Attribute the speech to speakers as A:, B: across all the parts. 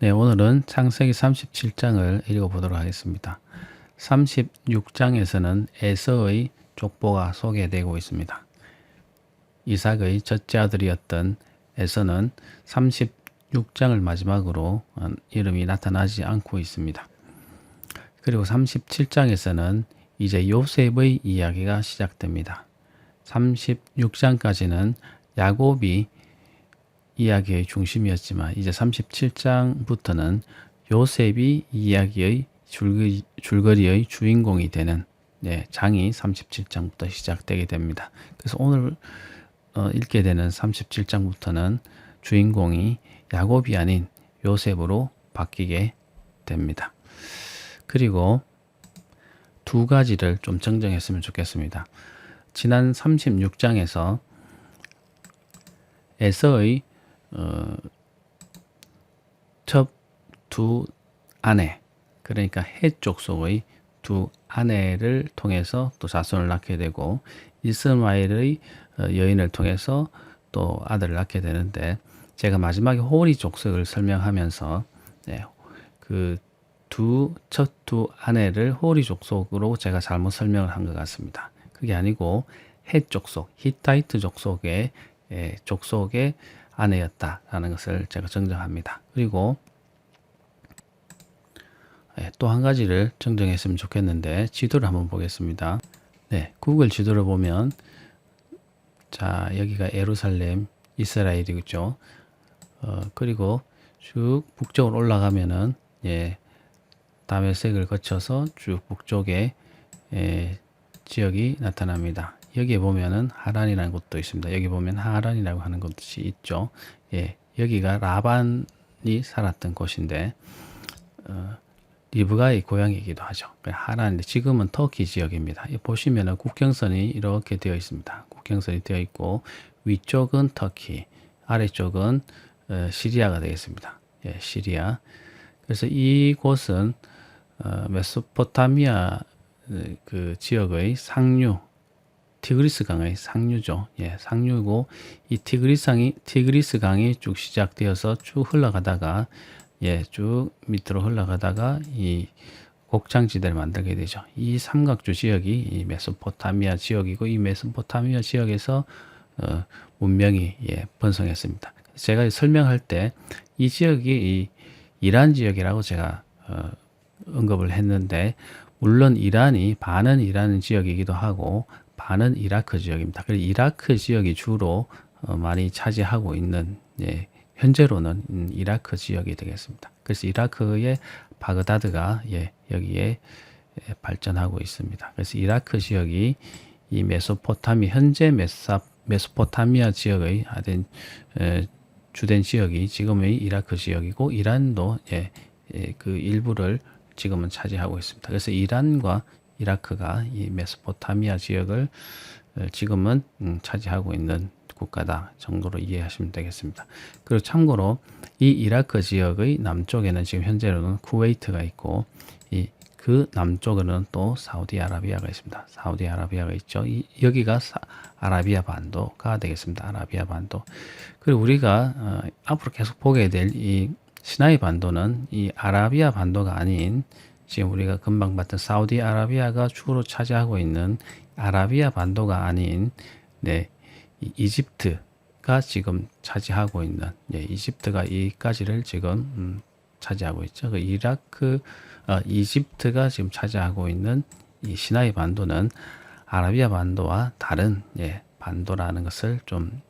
A: 네, 오늘은 창세기 37장을 읽어보도록 하겠습니다. 36장에서는 에서의 족보가 소개되고 있습니다. 이삭의 첫째 아들이었던 에서는 36장을 마지막으로 이름이 나타나지 않고 있습니다. 그리고 37장에서는 이제 요셉의 이야기가 시작됩니다. 36장까지는 야곱이 이야기의 중심이었지만 이제 37장부터는 요셉이 이야기의 줄거리의 주인공이 되는 장이 37장부터 시작되게 됩니다. 그래서 오늘 읽게 되는 37장부터는 주인공이 야곱이 아닌 요셉으로 바뀌게 됩니다. 그리고 두 가지를 좀 정정했으면 좋겠습니다. 지난 36장에서 에서의 첫 두 아내, 그러니까 헷 족속의 두 아내를 통해서 또 자손을 낳게 되고 이스마엘의 여인을 통해서 또 아들을 낳게 되는데, 제가 마지막에 호리 족속을 설명하면서 그 첫 두 아내를 호리 족속으로 제가 잘못 설명을 한 것 같습니다. 그게 아니고 헷 족속, 히타이트 족속의 아내였다라는 것을 제가 정정합니다. 그리고 또 한 가지를 정정했으면 좋겠는데, 지도를 한번 보겠습니다. 구글 지도를 보면, 자, 여기가 예루살렘, 이스라엘이겠죠. 그리고 쭉 북쪽으로 올라가면은 다메섹을 거쳐서 쭉 북쪽에 지역이 나타납니다. 여기에 보면은 하란이라는 곳도 있습니다. 여기 보면 하란이라고 하는 곳이 있죠. 여기가 라반이 살았던 곳인데, 리브가의 고향이기도 하죠. 하란인데 지금은 터키 지역입니다. 보시면은 국경선이 이렇게 되어 있습니다. 국경선이 되어 있고 위쪽은 터키, 아래쪽은 시리아가 되겠습니다. 시리아. 그래서 이곳은 메소포타미아 그 지역의 상류, 티그리스 강의 상류죠. 상류고, 이 티그리스 강이 쭉 시작되어서 쭉 흘러가다가 쭉 밑으로 흘러가다가 이 곡창지대를 만들게 되죠. 이 삼각주 지역이 이 메소포타미아 지역이고, 이 메소포타미아 지역에서 문명이 번성했습니다. 제가 설명할 때 이 지역이 이 이란 지역이라고 제가 언급을 했는데, 물론 이란이 반은 이란 지역이기도 하고 반은 이라크 지역입니다. 그래서 이라크 지역이 주로 많이 차지하고 있는, 현재로는 이라크 지역이 되겠습니다. 그래서 이라크의 바그다드가 여기에 발전하고 있습니다. 그래서 이라크 지역이 이 현재 메소포타미아 지역의 주된 지역이 지금의 이라크 지역이고, 이란도 그 일부를 지금은 차지하고 있습니다. 그래서 이란과 이라크가 이 메소포타미아 지역을 지금은 차지하고 있는 국가다 정도로 이해하시면 되겠습니다. 그리고 참고로 이 이라크 지역의 남쪽에는 지금 현재로는 쿠웨이트가 있고, 그 남쪽에는 또 사우디아라비아가 있습니다. 사우디아라비아가 있죠. 여기가 아라비아 반도가 되겠습니다. 아라비아 반도. 그리고 우리가 앞으로 계속 보게 될 이 시나이 반도는 이 아라비아 반도가 아닌, 지금 우리가 금방 봤던 사우디아라비아가 주로 차지하고 있는 아라비아 반도가 아닌 이집트가 지금 차지하고 있는, 이집트가 이까지를 지금 차지하고 있죠. 그 이집트가 지금 차지하고 있는 이 시나이 반도는 아라비아 반도와 다른 반도라는 것을 좀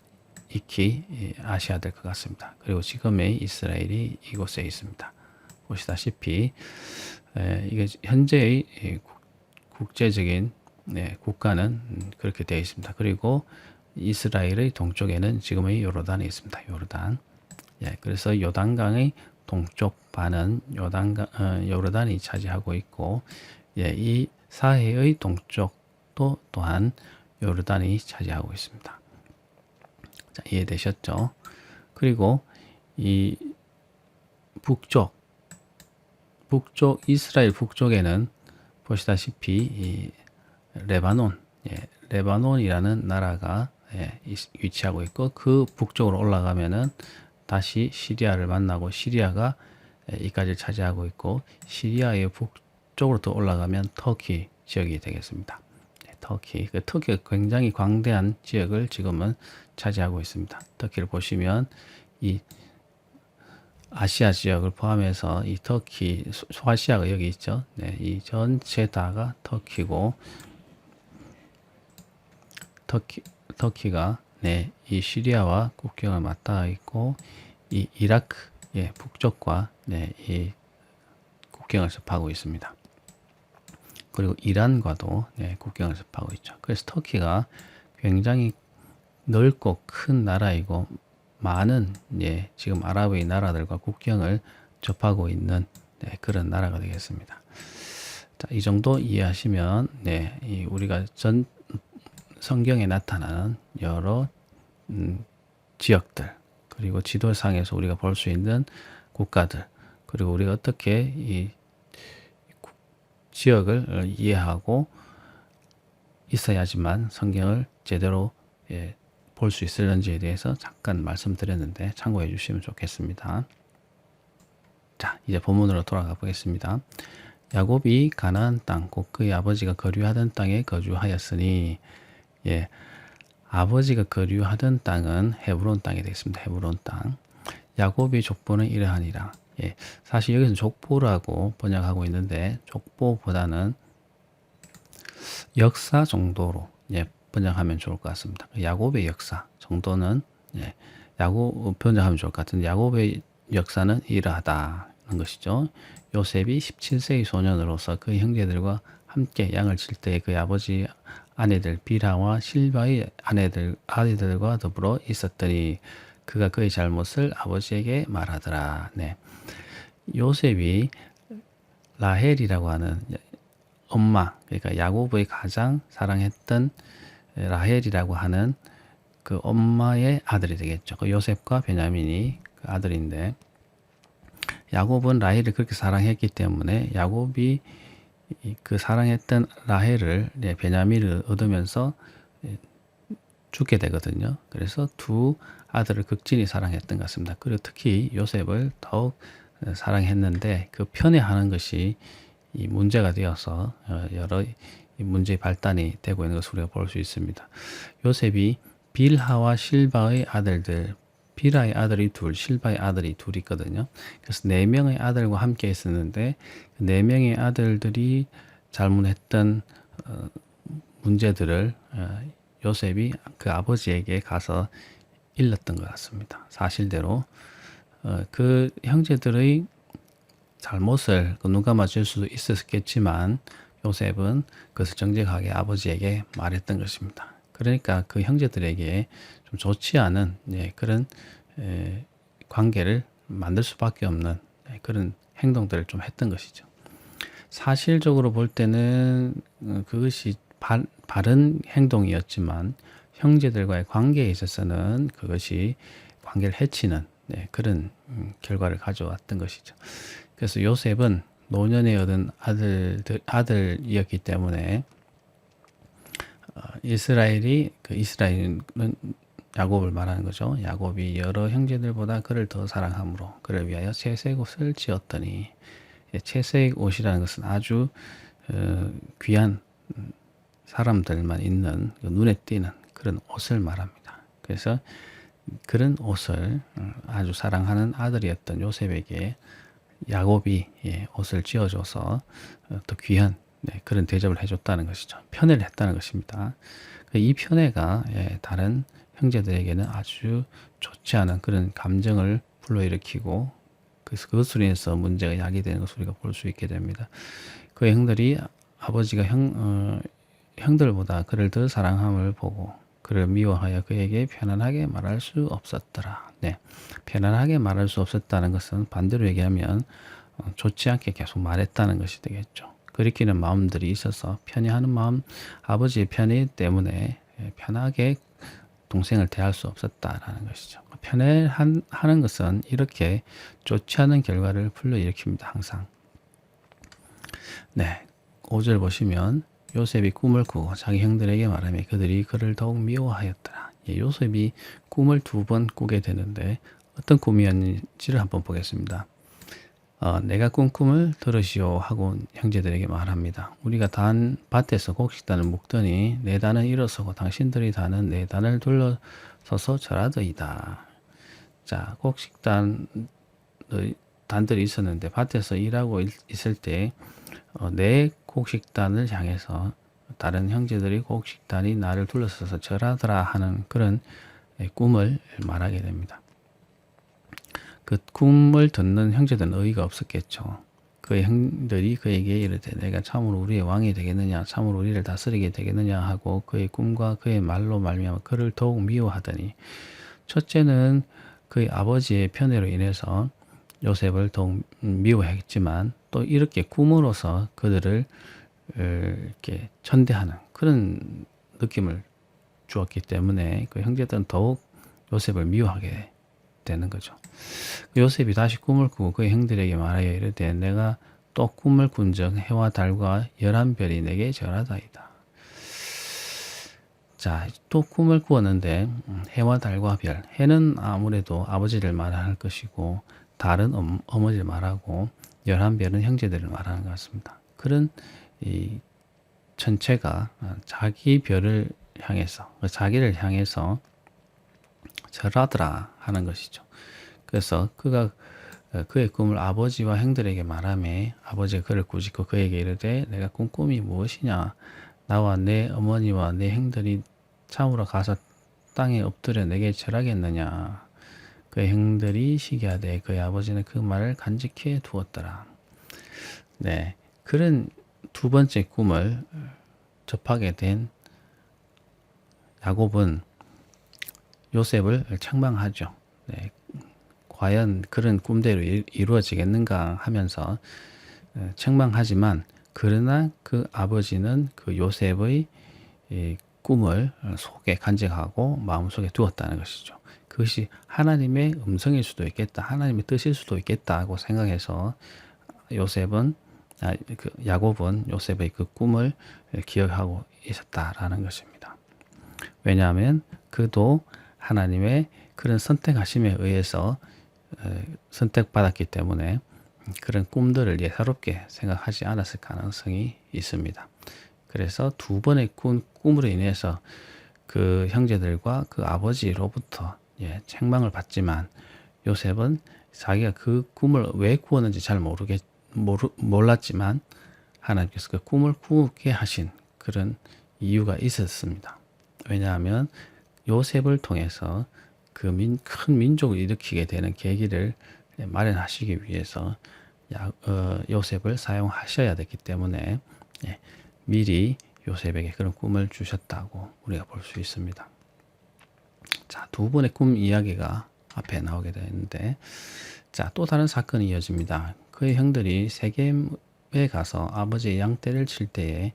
A: 익히 아셔야 될 것 같습니다. 그리고 지금의 이스라엘이 이곳에 있습니다. 보시다시피 이게 현재의 국제적인 국가는 그렇게 되어 있습니다. 그리고 이스라엘의 동쪽에는 지금의 요르단이 있습니다. 요르단. 그래서 요단강의 동쪽 반은 요르단이 차지하고 있고, 이 사해의 동쪽도 또한 요르단이 차지하고 있습니다. 자, 이해되셨죠? 그리고 이 북쪽 이스라엘 북쪽에는 보시다시피 이 레바논이라는 나라가 위치하고 있고, 그 북쪽으로 올라가면은 다시 시리아를 만나고, 시리아가 이까지 차지하고 있고 시리아의 북쪽으로 더 올라가면 터키 지역이 되겠습니다. 터키. 터키가 굉장히 광대한 지역을 지금은 차지하고 있습니다. 터키를 보시면 이 아시아 지역을 포함해서 이 터키, 소아시아가 여기 있죠. 네, 이 전체 다가 터키고, 터키가 네, 이 시리아와 국경을 맞닿아 있고, 이 이라크, 예, 북쪽과 네, 이 국경을 접하고 있습니다. 그리고 이란과도 네, 국경을 접하고 있죠. 그래서 터키가 굉장히 넓고 큰 나라이고 많은 예, 지금 아랍의 나라들과 국경을 접하고 있는 네, 그런 나라가 되겠습니다. 자, 이 정도 이해하시면 네, 이 우리가 전 성경에 나타나는 여러 지역들 그리고 지도상에서 우리가 볼 수 있는 국가들 그리고 우리가 어떻게 이 지역을 이해하고 있어야지만 성경을 제대로 예, 볼 수 있을는지에 대해서 잠깐 말씀드렸는데 참고해 주시면 좋겠습니다. 자, 이제 본문으로 돌아가 보겠습니다. 야곱이 가나안 땅, 곧 그의 아버지가 거류하던 땅에 거주하였으니, 예, 아버지가 거류하던 땅은 헤브론 땅이 되겠습니다. 헤브론 땅. 야곱의 족보는 이러하니라. 예, 사실 여기서 족보라고 번역하고 있는데 족보보다는 역사 정도로 예, 번역하면 좋을 것 같습니다. 야곱의 역사 정도는 예, 야곱 번역하면 좋을 것 같은데 야곱의 역사는 이러하다는 것이죠. 요셉이 17세의 소년으로서 그 형제들과 함께 양을 칠 때에 그의 아버지 아내들 비라와 실바의 아내들과 더불어 있었더니 그가 그의 잘못을 아버지에게 말하더라. 네. 요셉이 라헬이라고 하는 엄마, 그러니까 야곱의 가장 사랑했던 라헬이라고 하는 그 엄마의 아들이 되겠죠. 그 요셉과 베냐민이 그 아들인데 야곱은 라헬을 그렇게 사랑했기 때문에 야곱이 그 사랑했던 라헬을 베냐민을 얻으면서 죽게 되거든요. 그래서 두 아들을 극진히 사랑했던 것 같습니다. 그리고 특히 요셉을 더욱 사랑했는데 그 편애하는 것이 이 문제가 되어서 여러 문제의 발단이 되고 있는 것을 우리가 볼 수 있습니다. 요셉이 빌하와 실바의 아들들, 빌하의 아들이 둘, 실바의 아들이 둘 있거든요. 그래서 4명의 아들과 함께 있었는데 4명의 아들들이 잘못했던 문제들을 요셉이 그 아버지에게 가서 일렀던 것 같습니다. 사실대로 그 형제들의 잘못을 눈 감아줄 수도 있었겠지만 요셉은 그것을 정직하게 아버지에게 말했던 것입니다. 그러니까 그 형제들에게 좀 좋지 않은 그런 관계를 만들 수밖에 없는 그런 행동들을 좀 했던 것이죠. 사실적으로 볼 때는 그것이 바른 행동이었지만 형제들과의 관계에 있어서는 그것이 관계를 해치는 그런 결과를 가져왔던 것이죠. 그래서 요셉은 노년에 얻은 아들이었기 때문에 이스라엘은 야곱을 말하는 거죠. 야곱이 여러 형제들보다 그를 더 사랑함으로 그를 위하여 채색 옷을 지었더니 채색 옷이라는 것은 아주 귀한 사람들만 입는 눈에 띄는 그런 옷을 말합니다. 그래서 그런 옷을 아주 사랑하는 아들이었던 요셉에게 야곱이 옷을 지어줘서 또 귀한 그런 대접을 해줬다는 것이죠. 편애를 했다는 것입니다. 이 편애가 다른 형제들에게는 아주 좋지 않은 그런 감정을 불러일으키고 그래서 그것으로 인해서 문제가 야기되는 것을 우리가 볼 수 있게 됩니다. 그 형들이 아버지가 형들보다 그를 더 사랑함을 보고 그를 미워하여 그에게 편안하게 말할 수 없었더라. 네, 편안하게 말할 수 없었다는 것은 반대로 얘기하면 좋지 않게 계속 말했다는 것이 되겠죠. 그리키는 마음들이 있어서 편애하는 마음, 아버지의 편애 때문에 편하게 동생을 대할 수 없었다라는 것이죠. 편애하는 것은 이렇게 좋지 않은 결과를 불러일으킵니다. 항상. 네, 5절 보시면 요셉이 꿈을 꾸고 자기 형들에게 말하며 그들이 그를 더욱 미워하였더라. 요셉이 꿈을 2번 꾸게 되는데 어떤 꿈이었는지를 한번 보겠습니다. 내가 꾼 꿈을 들으시오 하고 형제들에게 말합니다. 우리가 단 밭에서 곡식단을 묶더니 내 단은 일어서고 당신들이 단은 내 단을 둘러서서 절하더이다. 자, 단들이 있었는데 밭에서 일하고 있을 때 내 곡식단을 향해서 다른 형제들이 곡식단이 나를 둘러서서 절하더라 하는 그런 꿈을 말하게 됩니다. 그 꿈을 듣는 형제들은 의의가 없었겠죠. 그의 형들이 그에게 이르되 내가 참으로 우리의 왕이 되겠느냐, 참으로 우리를 다스리게 되겠느냐 하고 그의 꿈과 그의 말로 말미암아 그를 더욱 미워하더니, 첫째는 그의 아버지의 편애로 인해서 요셉을 더욱 미워했지만 또 이렇게 꿈으로서 그들을 이렇게 천대하는 그런 느낌을 주었기 때문에 그 형제들은 더욱 요셉을 미워하게 되는 거죠. 요셉이 다시 꿈을 꾸고 그의 형들에게 말하여 이르되 내가 또 꿈을 꾼적 해와 달과 11별이 내게 절하다이다. 자, 또 꿈을 꾸었는데 해와 달과 별, 해는 아무래도 아버지를 말할 것이고 달은 어머니를 말하고 11별은 형제들을 말하는 것 같습니다. 그런 이 천체가 자기 별을 향해서, 자기를 향해서 절하더라 하는 것이죠. 그래서 그가 그의 꿈을 아버지와 형들에게 말하매 아버지가 그를 꾸짖고 그에게 이르되 내가 꾼 꿈이 무엇이냐, 나와 내 어머니와 내 형들이 참으로 가서 땅에 엎드려 내게 절하겠느냐. 그의 형들이 시기하되 그의 아버지는 그 말을 간직해 두었더라. 네, 그런 두 번째 꿈을 접하게 된 야곱은 요셉을 책망하죠. 네, 과연 그런 꿈대로 이루어지겠는가 하면서 책망하지만, 그러나 그 아버지는 그 요셉의 꿈을 속에 간직하고 마음속에 두었다는 것이죠. 그것이 하나님의 음성일 수도 있겠다, 하나님의 뜻일 수도 있겠다고 생각해서 야곱은 요셉의 그 꿈을 기억하고 있었다라는 것입니다. 왜냐하면 그도 하나님의 그런 선택하심에 의해서 선택받았기 때문에 그런 꿈들을 예사롭게 생각하지 않았을 가능성이 있습니다. 그래서 두 번의 꿈으로 인해서 그 형제들과 그 아버지로부터 책망을 받지만, 요셉은 자기가 그 꿈을 왜 꾸었는지 잘 몰랐지만 하나님께서 그 꿈을 꾸게 하신 그런 이유가 있었습니다. 왜냐하면 요셉을 통해서 그 큰 민족을 일으키게 되는 계기를 마련하시기 위해서 요셉을 사용하셔야 됐기 때문에 미리 요셉에게 그런 꿈을 주셨다고 우리가 볼 수 있습니다. 자, 두 번의 꿈 이야기가 앞에 나오게 되는데, 자, 또 다른 사건이 이어집니다. 그의 형들이 세겜에 가서 아버지의 양떼를 칠 때에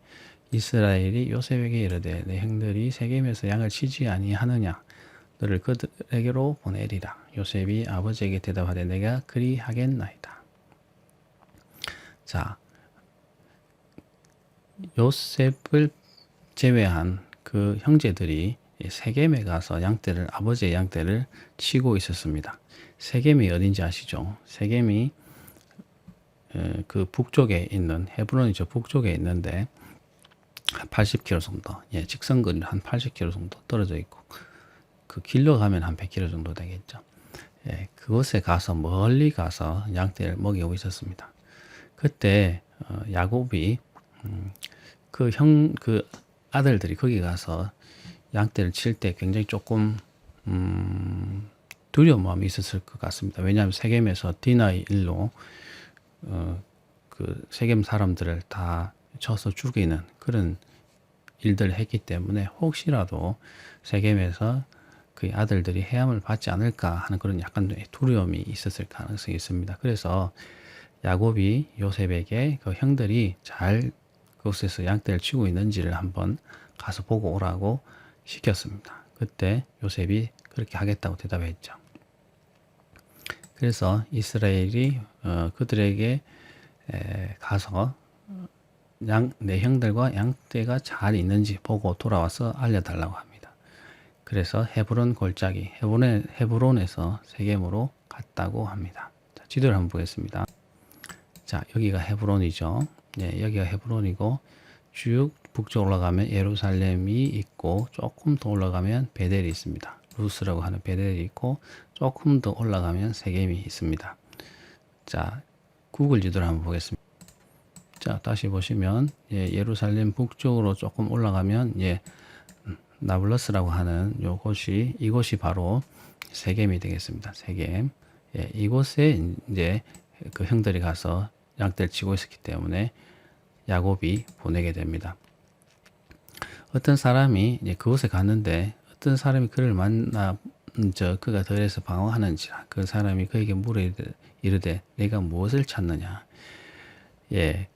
A: 이스라엘이 요셉에게 이르되 내 형들이 세겜에서 양을 치지 아니하느냐, 너를 그들에게로 보내리라. 요셉이 아버지에게 대답하되 내가 그리하겠나이다. 자, 요셉을 제외한 그 형제들이 세겜에 가서 아버지의 양떼를 치고 있었습니다. 세겜이 어딘지 아시죠? 세겜이 그 북쪽에 있는, 헤브론이 저 북쪽에 있는데 80km 정도, 직선거리는 한 80km 정도 떨어져 있고, 그 길로 가면 한 100km 정도 되겠죠. 그곳에 가서 멀리 가서 양떼를 먹이고 있었습니다. 그때 야곱이 그 아들들이 거기 가서 양떼를 칠 때 굉장히 조금 두려운 마음이 있었을 것 같습니다. 왜냐하면 세겜에서 디나의 일로 그 세겜 사람들을 다 쳐서 죽이는 그런 일들을 했기 때문에 혹시라도 세겜에서 그 아들들이 해함을 받지 않을까 하는 그런 약간 두려움이 있었을 가능성이 있습니다. 그래서 야곱이 요셉에게 그 형들이 잘 그곳에서 양떼를 치고 있는지를 한번 가서 보고 오라고 시켰습니다. 그때 요셉이 그렇게 하겠다고 대답했죠. 그래서 이스라엘이 그들에게 가서 내 형들과 양떼가 잘 있는지 보고 돌아와서 알려달라고 합니다. 그래서 헤브론 골짜기, 헤브론에서 세겜으로 갔다고 합니다. 자, 지도를 한번 보겠습니다. 자, 여기가 헤브론이죠. 예, 여기가 헤브론이고 쭉 북쪽 올라가면 예루살렘이 있고 조금 더 올라가면 베델이 있습니다. 루스라고 하는 베델이 있고 조금 더 올라가면 세겜이 있습니다. 자, 구글 지도를 한번 보겠습니다. 자, 다시 보시면 예, 예루살렘 북쪽으로 조금 올라가면 예, 나블러스라고 하는 이곳이 바로 세겜이 되겠습니다. 세겜. 예, 이곳에 이제 그 형들이 가서 양떼를 치고 있었기 때문에 야곱이 보내게 됩니다. 어떤 사람이 이제 그곳에 갔는데 어떤 사람이 그를 만나 그가 들에서 방황하는지라 그 사람이 그에게 물어 이르되 내가 무엇을 찾느냐. 예,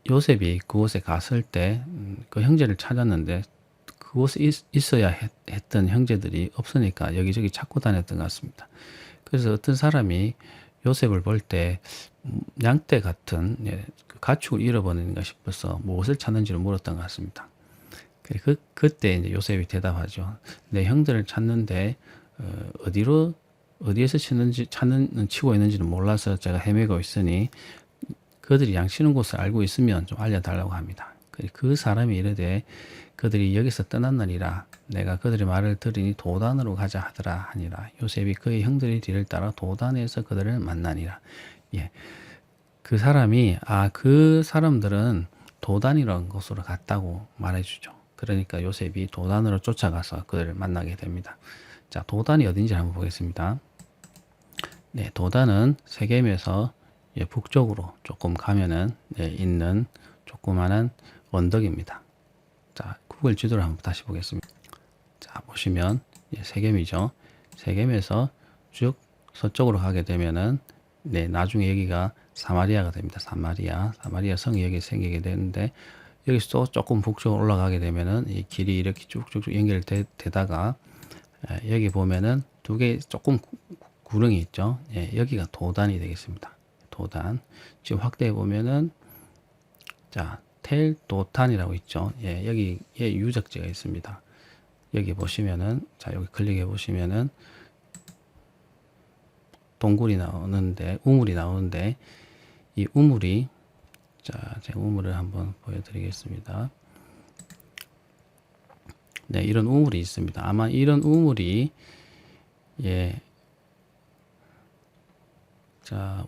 A: 요셉이 그곳에 갔을 때 그 형제를 찾았는데 그곳에 있어야 했던 형제들이 없으니까 여기저기 찾고 다녔던 것 같습니다. 그래서 어떤 사람이 요셉을 볼 때 양떼 같은 예, 가축을 잃어버리는가 싶어서 무엇을 찾는지를 물었던 것 같습니다. 그때 이제 요셉이 대답하죠. 내 형들을 찾는데 어디에서 치고 있는지는 몰라서 제가 헤매고 있으니 그들이 양치는 곳을 알고 있으면 좀 알려달라고 합니다. 그 사람이 이르되 그들이 여기서 떠났느니라 내가 그들의 말을 들으니 도단으로 가자 하더라 하니라. 요셉이 그의 형들의 뒤를 따라 도단에서 그들을 만나니라. 예, 그 사람이 그 사람들은 도단이라는 곳으로 갔다고 말해주죠. 그러니까 요셉이 도단으로 쫓아가서 그들을 만나게 됩니다. 자, 도단이 어딘지 한번 보겠습니다. 네, 도단은 세겜에서 예, 북쪽으로 조금 가면은 예, 있는 조그마한 언덕입니다. 자, 구글 지도를 한번 다시 보겠습니다. 자, 보시면 예, 세겜이죠. 세겜에서 쭉 서쪽으로 가게 되면은 네, 나중에 여기가 사마리아가 됩니다. 사마리아 성이 여기 생기게 되는데 여기서 또 조금 북쪽으로 올라가게 되면은 이 길이 이렇게 쭉쭉쭉 연결되다가 여기 보면은 두 개 조금 구릉이 있죠. 예, 여기가 도단이 되겠습니다. 도단. 지금 확대해 보면은 자, 텔 도탄이라고 있죠. 예, 여기에 유적지가 있습니다. 여기 보시면은 자, 여기 클릭해 보시면은 동굴이 나오는데 우물이 나오는데 이 우물이 자, 제가 우물을 한번 보여드리겠습니다. 네, 이런 우물이 있습니다. 아마 이런 우물이 예, 자,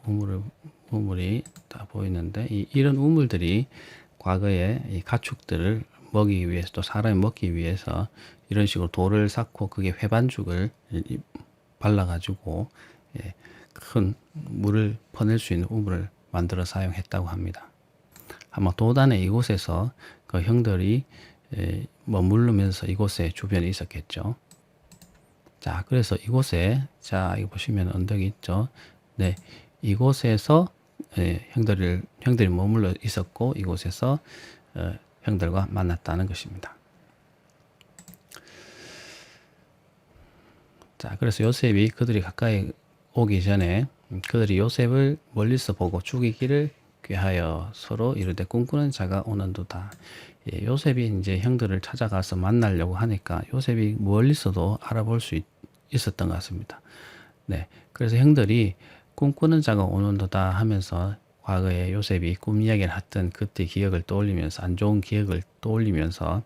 A: 우물이 다 보이는데 이런 우물들이 과거에 이 가축들을 먹이기 위해서 또 사람이 먹기 위해서 이런 식으로 돌을 쌓고 그게 회반죽을 발라가지고 예, 큰 물을 퍼낼 수 있는 우물을 만들어 사용했다고 합니다. 아마 도단의 이곳에서 그 형들이 머무르면서 이곳에 주변에 있었겠죠. 자, 그래서 이곳에 자, 이거 보시면 언덕이 있죠. 네, 이곳에서 형들이 머물러 있었고 이곳에서 형들과 만났다는 것입니다. 자, 그래서 요셉이 그들이 가까이 오기 전에 그들이 요셉을 멀리서 보고 죽이기를 꾀하여 서로 이르되 꿈꾸는 자가 오는도다. 예, 요셉이 이제 형들을 찾아가서 만나려고 하니까 요셉이 멀리서도 알아볼 수 있었던 것 같습니다. 네, 그래서 형들이 꿈꾸는 자가 오는도다 하면서 과거에 요셉이 꿈 이야기를 했던 그때 기억을 떠올리면서 안 좋은 기억을 떠올리면서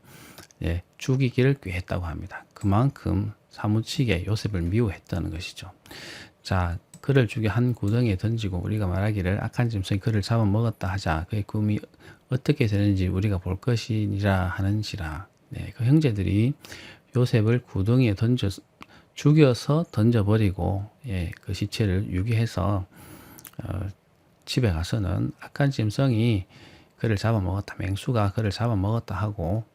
A: 예, 죽이기를 꾀했다고 합니다. 그만큼 사무치게 요셉을 미워했다는 것이죠. 자, 그를 죽여 한 구덩이에 던지고 우리가 말하기를 악한 짐승이 그를 잡아먹었다 하자. 그의 꿈이 어떻게 되는지 우리가 볼 것이니라 하는지라. 네, 그 형제들이 요셉을 구덩이에 죽여서 던져버리고 예, 그 시체를 유기해서 집에 가서는 악한 짐승이 그를 잡아먹었다. 맹수가 그를 잡아먹었다 하고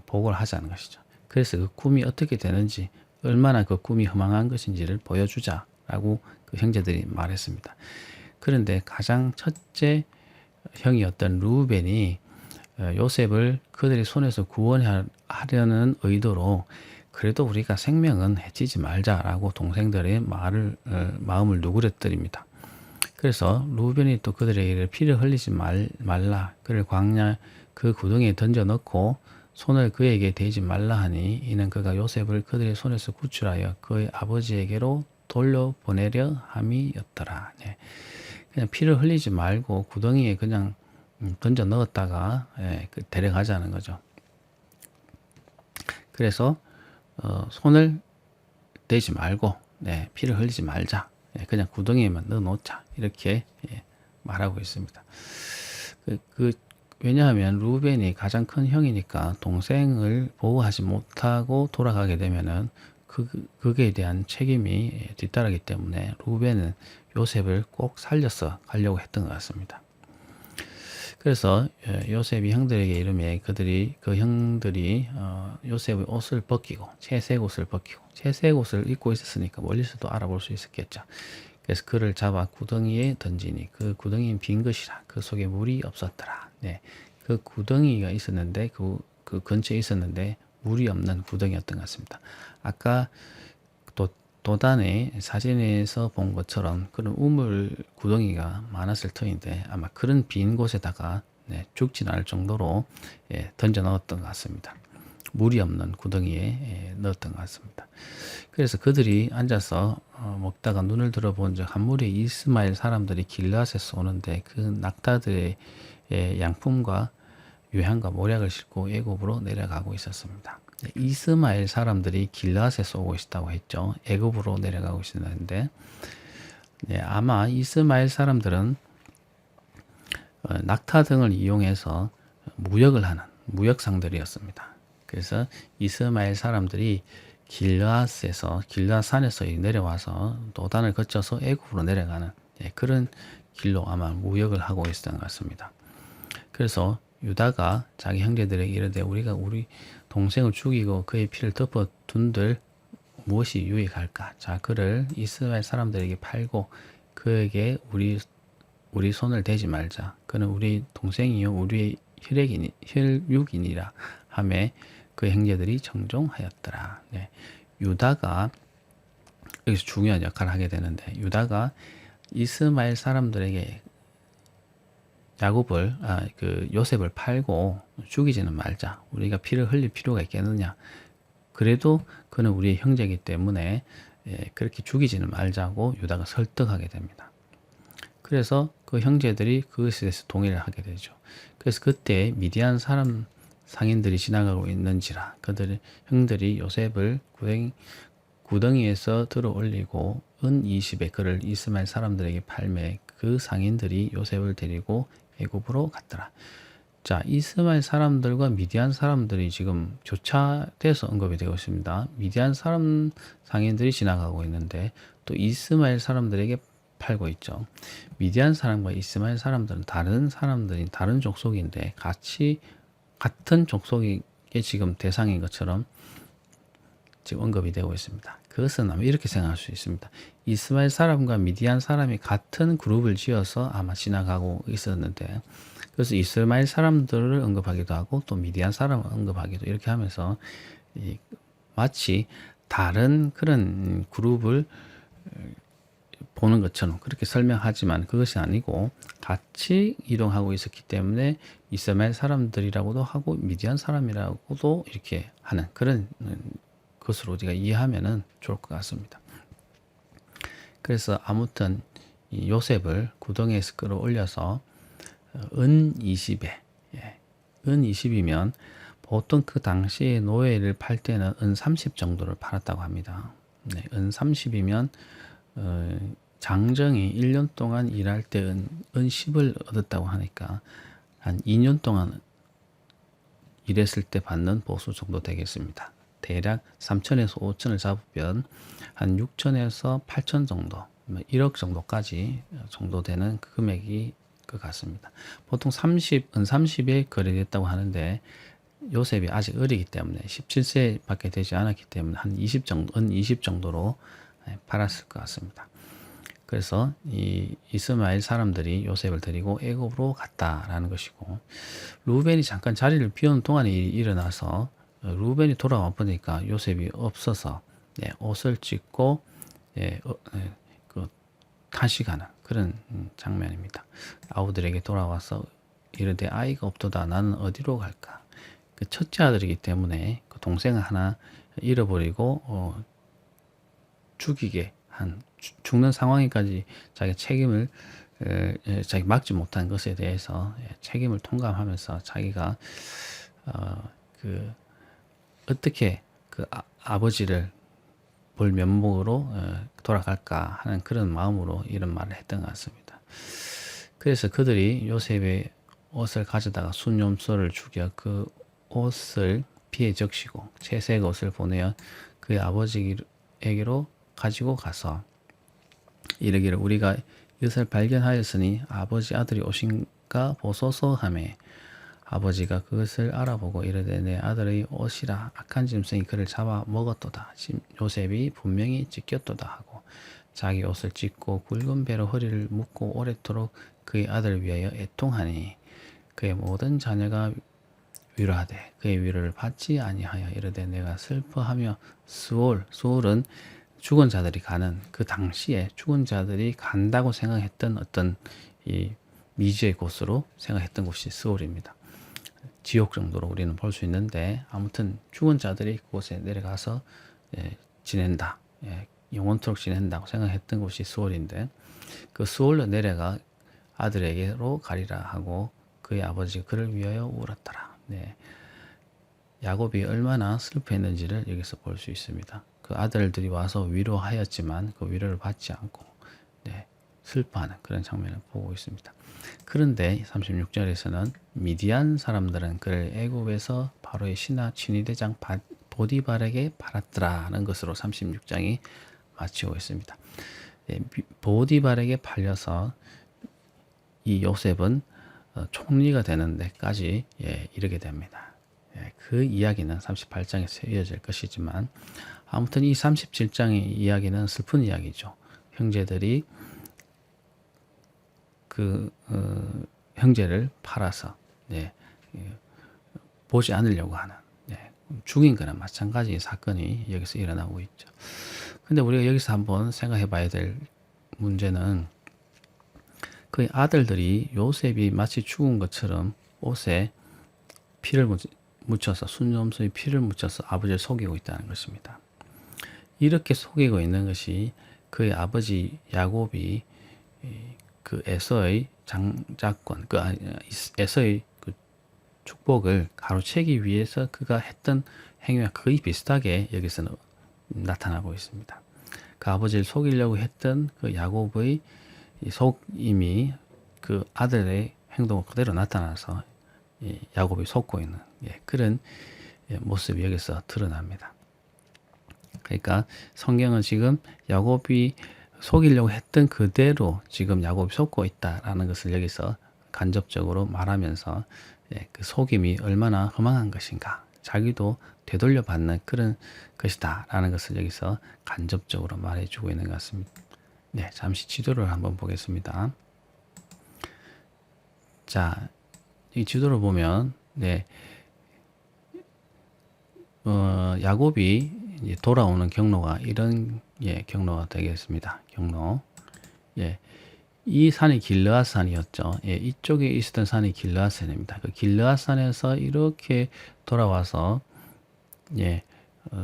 A: 보고를 하자는 것이죠. 그래서 그 꿈이 어떻게 되는지 얼마나 그 꿈이 허망한 것인지를 보여주자라고 그 형제들이 말했습니다. 그런데 가장 첫째 형이었던 루벤이 요셉을 그들의 손에서 구원하려는 의도로 그래도 우리가 생명은 해치지 말자라고 동생들의 마음을 누그러뜨립니다. 그래서 루벤이 또 그들에게 피를 흘리지 말라. 그를 광야 그 구덩이에 던져 넣고 손을 그에게 대지 말라 하니 이는 그가 요셉을 그들의 손에서 구출하여 그의 아버지에게로 돌려보내려 함이었더라. 네. 그냥 피를 흘리지 말고 구덩이에 그냥 던져 넣었다가 데려가자는 거죠. 그래서 손을 대지 말고 피를 흘리지 말자. 그냥 구덩이에만 넣어놓자. 이렇게 말하고 있습니다. 왜냐하면 루벤이 가장 큰 형이니까 동생을 보호하지 못하고 돌아가게 되면은 그에 대한 책임이 뒤따르기 때문에 루벤은 요셉을 꼭 살려서 가려고 했던 것 같습니다. 그래서 요셉이 형들에게 이르매 그 형들이 요셉의 옷을 벗기고 채색 옷을 벗기고 채색 옷을 입고 있었으니까 멀리서도 알아볼 수 있었겠죠. 그래서 그를 잡아 구덩이에 던지니 그 구덩이는 빈 것이라 그 속에 물이 없었더라. 그 구덩이가 있었는데 그 근처에 있었는데 물이 없는 구덩이였던 것 같습니다. 아까 도단의 사진에서 본 것처럼 그런 우물 구덩이가 많았을 터인데 아마 그런 빈 곳에다가 죽진 않을 정도로 던져 넣었던 것 같습니다. 물이 없는 구덩이에 넣었던 것 같습니다. 그래서 그들이 앉아서 먹다가 눈을 들어본 적 한 무리의 이스마엘 사람들이 길앗에서 오는데 그 낙타들의 양품과 유향과 모략을 싣고 애굽으로 내려가고 있었습니다. 이스마엘 사람들이 길앗에서 오고 있다고 했죠. 애굽으로 내려가고 있었는데 아마 이스마엘 사람들은 낙타 등을 이용해서 무역을 하는 무역상들이었습니다. 그래서 이스마엘 사람들이 길앗산에서 내려와서 도단을 거쳐서 애굽으로 내려가는 그런 길로 아마 무역을 하고 있었던 것 같습니다. 그래서 유다가 자기 형제들에게 이르되 우리가 우리 동생을 죽이고 그의 피를 덮어둔들 무엇이 유익할까? 자, 그를 이스라엘 사람들에게 팔고 그에게 우리 손을 대지 말자. 그는 우리 동생이요 우리의 혈육이니라 하매 그 형제들이 정종하였더라. 유다가 여기서 중요한 역할을 하게 되는데 유다가 이스마엘 사람들에게 요셉을 팔고 죽이지는 말자. 우리가 피를 흘릴 필요가 있겠느냐. 그래도 그는 우리의 형제이기 때문에 그렇게 죽이지는 말자고 유다가 설득하게 됩니다. 그래서 그 형제들이 그것에 대해서 동의를 하게 되죠. 그래서 그때 미디안 사람 상인들이 지나가고 있는지라 형들이 요셉을 구덩이에서 들어 올리고 은 20에 그를 이스마엘 사람들에게 팔매 그 상인들이 요셉을 데리고 애굽으로 갔더라. 자, 이스마엘 사람들과 미디안 사람들이 지금 교차돼서 언급이 되고 있습니다. 미디안 사람 상인들이 지나가고 있는데 또 이스마엘 사람들에게 팔고 있죠. 미디안 사람과 이스마엘 사람들은 다른 족속인데 같은 족속이 지금 대상인 것처럼 지금 언급이 되고 있습니다. 그것은 아마 이렇게 생각할 수 있습니다. 이스마엘 사람과 미디안 사람이 같은 그룹을 지어서 아마 지나가고 있었는데 그래서 이스마엘 사람들을 언급하기도 하고 또 미디안 사람을 언급하기도 이렇게 하면서 마치 다른 그런 그룹을 보는 것처럼 그렇게 설명하지만 그것이 아니고 같이 이동하고 있었기 때문에 이스마엘 사람들이라고도 하고 미디안 사람이라고도 이렇게 하는 그런 것으로 우리가 이해하면 좋을 것 같습니다. 그래서 아무튼 이 요셉을 구덩이에서 끌어올려서 은 20에 은 20이면 보통 그 당시에 노예를 팔 때는 은 30 정도를 팔았다고 합니다. 은 30이면 장정이 1년 동안 일할 때 은 10을 얻었다고 하니까 한 2년 동안 일했을 때 받는 보수 정도 되겠습니다. 대략 3천에서 5천을 잡으면 한 6천에서 8천 정도, 1억 정도까지 정도 되는 그 금액이 것 같습니다. 보통 은 30에 거래됐다고 하는데 요셉이 아직 어리기 때문에 17세밖에 되지 않았기 때문에 한 20 정도, 은 20 정도로 팔았을 것 같습니다. 그래서 이 이스마엘 사람들이 요셉을 데리고 애굽으로 갔다라는 것이고 루벤이 잠깐 자리를 비운 동안에 일어나서 루벤이 돌아와 보니까 요셉이 없어서 옷을 찢고 탄식하는 그런 장면입니다. 아우들에게 돌아와서 이르되 아이가 없도다 나는 어디로 갈까? 그 첫째 아들이기 때문에 그 동생을 하나 잃어버리고 죽는 상황에까지 자기가 책임을 자기 막지 못한 것에 대해서 책임을 통감하면서 자기가 그 어떻게 그 아버지를 볼 면목으로 돌아갈까 하는 그런 마음으로 이런 말을 했던 것 같습니다. 그래서 그들이 요셉의 옷을 가져다가 순념소를 죽여 그 옷을 피에 적시고 채색 옷을 보내어 그의 아버지에게로 가지고 가서 이르기를 우리가 이것을 발견하였으니 아버지 아들이 오신가 보소서 하며 아버지가 그것을 알아보고 이르되 내 아들의 옷이라 악한 짐승이 그를 잡아 먹었도다. 요셉이 분명히 찢겼도다 하고 자기 옷을 찢고 굵은 배로 허리를 묶고 오랫도록 그의 아들을 위하여 애통하니 그의 모든 자녀가 위로하되 그의 위로를 받지 아니하여 이르되 내가 슬퍼하며 수올은 죽은 자들이 가는 그 당시에 죽은 자들이 간다고 생각했던 어떤 이 미지의 곳으로 생각했던 곳이 스올입니다. 지옥 정도로 우리는 볼 수 있는데 아무튼 죽은 자들이 그곳에 내려가서 지낸다. 영원토록 지낸다고 생각했던 곳이 스올인데 그 스올로 내려가 아들에게로 가리라 하고 그의 아버지가 그를 위하여 울었더라. 네. 야곱이 얼마나 슬퍼했는지를 여기서 볼 수 있습니다. 그 아들들이 와서 위로하였지만 그 위로를 받지 않고 슬퍼하는 그런 장면을 보고 있습니다. 그런데 36절에서는 미디안 사람들은 그를 애굽에서 바로의 신하 친위대장 보디발에게 팔았더라는 것으로 36장이 마치고 있습니다. 보디발에게 팔려서 이 요셉은 총리가 되는 데까지 이르게 됩니다. 그 이야기는 38장에서 이어질 것이지만 아무튼 이 37장의 이야기는 슬픈 이야기죠. 형제들이 그 형제를 팔아서 보지 않으려고 하는 죽인 거나 마찬가지 사건이 여기서 일어나고 있죠. 근데 우리가 여기서 한번 생각해 봐야 될 문제는 그 아들들이 요셉이 마치 죽은 것처럼 옷에 피를 묻혀서 순념소에 피를 묻혀서 아버지를 속이고 있다는 것입니다. 이렇게 속이고 있는 것이 그의 아버지 야곱이 그 에서의 장자권, 그 에서의 그 축복을 가로채기 위해서 그가 했던 행위와 거의 비슷하게 여기서는 나타나고 있습니다. 그 아버지를 속이려고 했던 그 야곱의 속임이 그 아들의 행동을 그대로 나타나서 야곱이 속고 있는 그런 모습이 여기서 드러납니다. 그러니까 성경은 지금 야곱이 속이려고 했던 그대로 지금 야곱이 속고 있다라는 것을 여기서 간접적으로 말하면서 그 속임이 얼마나 험한 것인가, 자기도 되돌려 받는 그런 것이다라는 것을 여기서 간접적으로 말해주고 있는 것 같습니다. 잠시 지도를 한번 보겠습니다. 자, 이 지도를 보면 야곱이 돌아오는 경로가 이런 경로가 되겠습니다. 경로. 이 산이 길르앗산이었죠. 이쪽에 있었던 산이 길르앗산입니다. 그 길르앗산에서 이렇게 돌아와서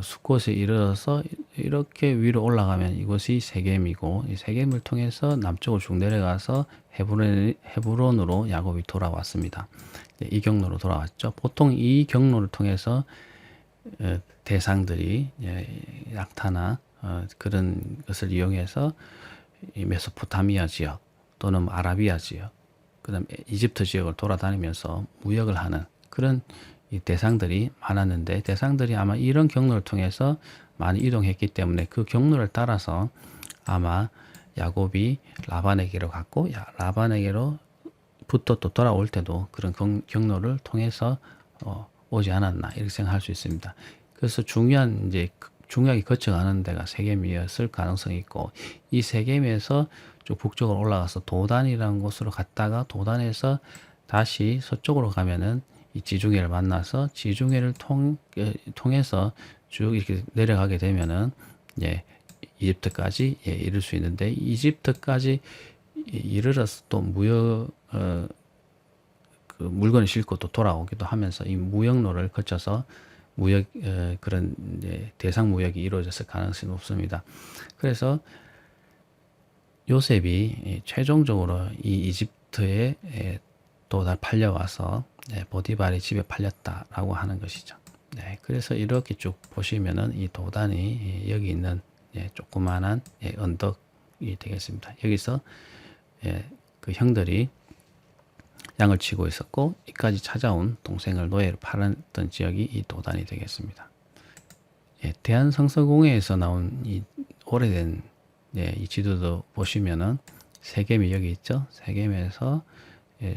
A: 숫곳에 이르러서 이렇게 위로 올라가면 이곳이 세겜이고 이 세겜을 통해서 남쪽으로 쭉 내려가서 헤브론으로 야곱이 돌아왔습니다. 이 경로로 돌아왔죠. 보통 이 경로를 통해서 대상들이 약타나 그런 것을 이용해서 메소포타미아 지역 또는 아라비아 지역, 그다음 이집트 지역을 돌아다니면서 무역을 하는 그런 대상들이 많았는데 대상들이 아마 이런 경로를 통해서 많이 이동했기 때문에 그 경로를 따라서 아마 야곱이 라반에게로 갔고 라반에게로부터 또 돌아올 때도 그런 경로를 통해서 오지 않았나 이렇게 생각할 수 있습니다. 그래서 중요하게 거쳐가는 데가 세겜이었을 가능성이 있고 이 세겜에서 쭉 북쪽으로 올라가서 도단이라는 곳으로 갔다가 도단에서 다시 서쪽으로 가면은 이 지중해를 만나서 지중해를 통해서 쭉 이렇게 내려가게 되면은 이집트까지 이를 수 있는데 이집트까지 이르러서 또 무역 그 물건을 싣고 또 돌아오기도 하면서 이 무역로를 거쳐서 무역 그런 대상 무역이 이루어졌을 가능성이 높습니다. 그래서 요셉이 최종적으로 이 이집트에 팔려와서 보디발의 집에 팔렸다라고 하는 것이죠. 네, 그래서 이렇게 쭉 보시면은 이 도단이 여기 있는 조그만한 언덕이 되겠습니다. 여기서 그 형들이 양을 치고 있었고 이까지 찾아온 동생을 노예로 팔았던 지역이 이 도단이 되겠습니다. 대한성서공회에서 나온 이 오래된 이 지도도 보시면은 세겜이 여기 있죠. 세겜에서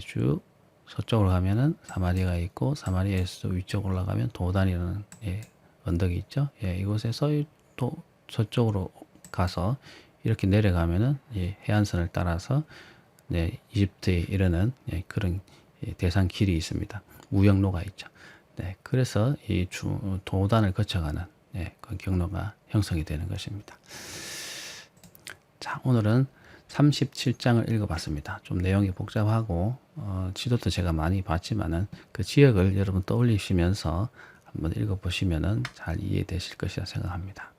A: 쭉 서쪽으로 가면은 사마리아가 있고 사마리아에서 위쪽 올라가면 도단이라는 언덕이 있죠. 이곳에서 또 서쪽으로 가서 이렇게 내려가면은 해안선을 따라서 이집트에 이르는 그런 대상 길이 있습니다. 무역로가 있죠. 그래서 이 도단을 거쳐가는 그 경로가 형성이 되는 것입니다. 자, 오늘은 37장을 읽어봤습니다. 좀 내용이 복잡하고 지도도 제가 많이 봤지만은 그 지역을 여러분 떠올리시면서 한번 읽어보시면은 잘 이해되실 것이라 생각합니다.